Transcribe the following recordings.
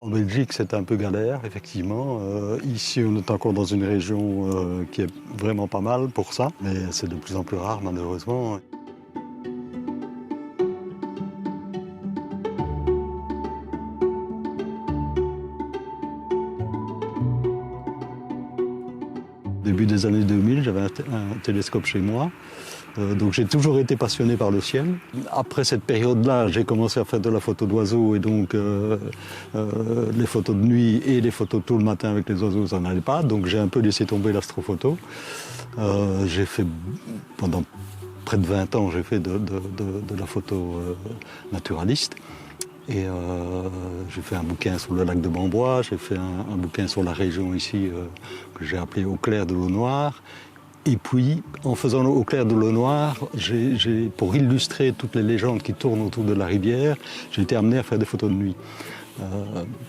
En Belgique, c'est un peu galère, effectivement. Ici, on est encore dans une région qui est vraiment pas mal pour ça, mais c'est de plus en plus rare, malheureusement. Au début des années 2000, j'avais un télescope chez moi. Donc j'ai toujours été passionné par le ciel. Après cette période-là, j'ai commencé à faire de la photo d'oiseaux et donc les photos de nuit et les photos tout le matin avec les oiseaux, ça n'allait pas. Donc j'ai un peu laissé tomber l'astrophoto. J'ai fait pendant près de 20 ans, j'ai fait de la photo naturaliste. Et j'ai fait un bouquin sur le lac de Bambois, j'ai fait un bouquin sur la région ici que j'ai appelé Au clair de l'eau noire. Et puis, en faisant Au clair de l'eau noire, pour illustrer toutes les légendes qui tournent autour de la rivière, j'ai été amené à faire des photos de nuit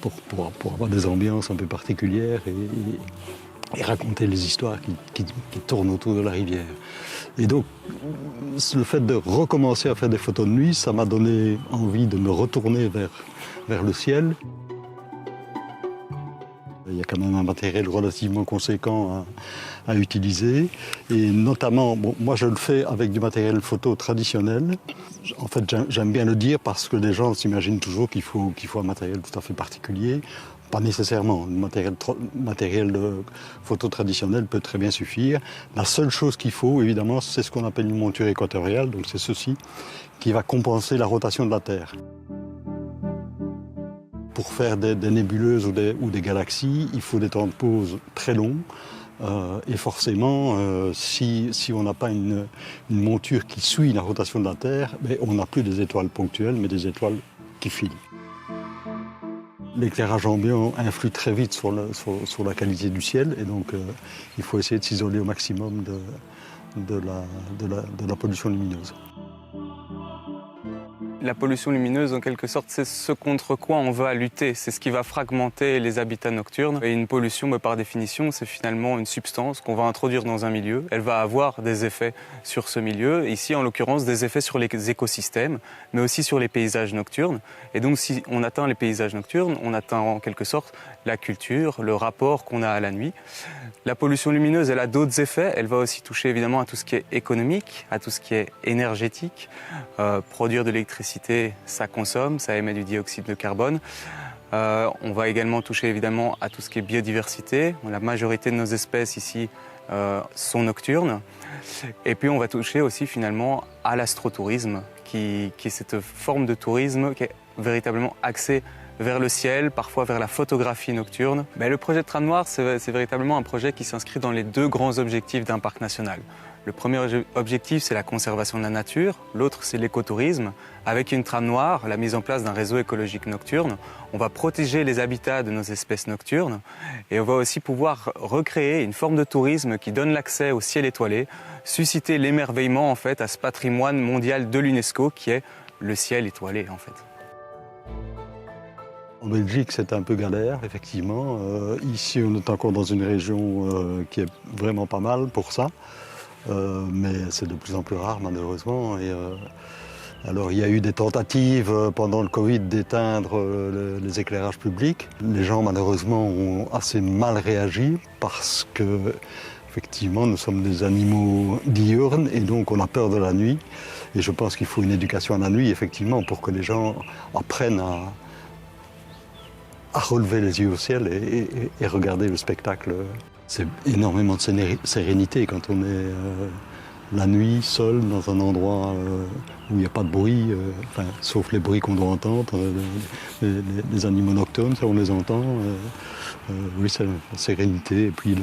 pour avoir des ambiances un peu particulières et raconter les histoires qui tournent autour de la rivière. Et donc, le fait de recommencer à faire des photos de nuit, ça m'a donné envie de me retourner vers le ciel. Il y a quand même un matériel relativement conséquent à utiliser. Et notamment, moi je le fais avec du matériel photo traditionnel. En fait, j'aime bien le dire parce que les gens s'imaginent toujours qu'il faut un matériel tout à fait particulier. Pas nécessairement. Le matériel de photo traditionnel peut très bien suffire. La seule chose qu'il faut, évidemment, c'est ce qu'on appelle une monture équatoriale. Donc c'est ceci qui va compenser la rotation de la Terre. Pour faire des nébuleuses ou des galaxies, il faut des temps de pause très longs. Et forcément, si on n'a pas une monture qui suit la rotation de la Terre, on n'a plus des étoiles ponctuelles, mais des étoiles qui filent. L'éclairage ambiant influe très vite sur la qualité du ciel, et donc il faut essayer de s'isoler au maximum de la pollution lumineuse. La pollution lumineuse, en quelque sorte, c'est ce contre quoi on va lutter. C'est ce qui va fragmenter les habitats nocturnes. Et une pollution, par définition, c'est finalement une substance qu'on va introduire dans un milieu. Elle va avoir des effets sur ce milieu. Ici, en l'occurrence, des effets sur les écosystèmes, mais aussi sur les paysages nocturnes. Et donc, si on atteint les paysages nocturnes, on atteint en quelque sorte la culture, le rapport qu'on a à la nuit. La pollution lumineuse, elle a d'autres effets. Elle va aussi toucher évidemment à tout ce qui est économique, à tout ce qui est énergétique. Produire de l'électricité, ça consomme, ça émet du dioxyde de carbone. On va également toucher évidemment à tout ce qui est biodiversité. La majorité de nos espèces ici sont nocturnes. Et puis on va toucher aussi finalement à l'astrotourisme, qui est cette forme de tourisme qui est véritablement axée vers le ciel, parfois vers la photographie nocturne. Le projet de Trame Noire, c'est véritablement un projet qui s'inscrit dans les deux grands objectifs d'un parc national. Le premier objectif, c'est la conservation de la nature. L'autre, c'est l'écotourisme. Avec une trame noire, la mise en place d'un réseau écologique nocturne, on va protéger les habitats de nos espèces nocturnes et on va aussi pouvoir recréer une forme de tourisme qui donne l'accès au ciel étoilé, susciter l'émerveillement en fait à ce patrimoine mondial de l'UNESCO qui est le ciel étoilé en fait. En Belgique, c'est un peu galère, effectivement. Ici, on est encore dans une région qui est vraiment pas mal pour ça. Mais c'est de plus en plus rare, malheureusement. Alors, il y a eu des tentatives pendant le Covid d'éteindre les éclairages publics. Les gens, malheureusement, ont assez mal réagi parce que, effectivement, nous sommes des animaux diurnes et donc on a peur de la nuit. Et je pense qu'il faut une éducation à la nuit, effectivement, pour que les gens apprennent à relever les yeux au ciel et regarder le spectacle. C'est énormément de sérénité quand on est la nuit, seul, dans un endroit où il n'y a pas de bruit, sauf les bruits qu'on doit entendre. Les animaux nocturnes, ça on les entend. Oui, c'est la sérénité. Et puis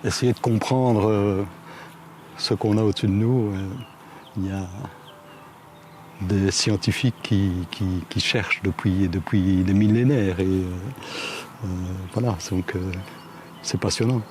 essayer de comprendre ce qu'on a au-dessus de nous. Il y a des scientifiques qui cherchent depuis des millénaires. Et voilà, donc c'est passionnant.